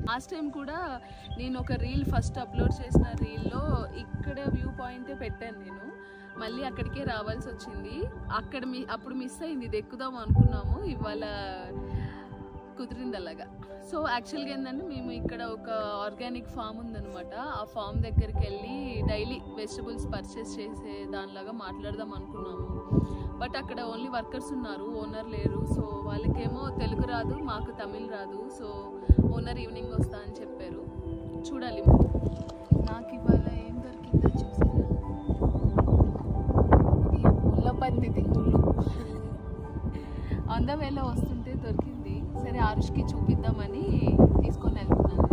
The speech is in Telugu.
లాస్ట్ టైం కూడా నేను ఒక రీల్ ఫస్ట్ అప్లోడ్ చేసిన రీల్లో ఇక్కడ వ్యూ పాయింటే పెట్టాను నేను. మళ్ళీ అక్కడికే రావాల్సి వచ్చింది. అప్పుడు మిస్ అయింది, ఇది ఎక్కుదాం అనుకున్నాము, ఇవాళ కుదిరింది అలాగా. సో యాక్చువల్గా ఏంటంటే మేము ఇక్కడ ఒక ఆర్గానిక్ ఫామ్ ఉందనమాట. ఆ ఫామ్ దగ్గరికి వెళ్ళి డైలీ వెజిటబుల్స్ పర్చేస్ చేసే దానిలాగా మాట్లాడదాం అనుకున్నాము. బట్ అక్కడ ఓన్లీ వర్కర్స్ ఉన్నారు, ఓనర్ లేరు. సో వాళ్ళకేమో తెలుగు రాదు, మాకు తమిళ్ రాదు. సో ఓనర్ ఈవినింగ్ వస్తా అని చెప్పారు. చూడాలి. నాకు ఇవాళ ఏం దొరికిందో చూసాను, ముల్లపందిది ముళ్ళు ఆన్ ద వేలో వస్తుంటే దొరికింది. సరే ఆరుష్కి చూపిద్దామని తీసుకొని వెళ్తున్నాను.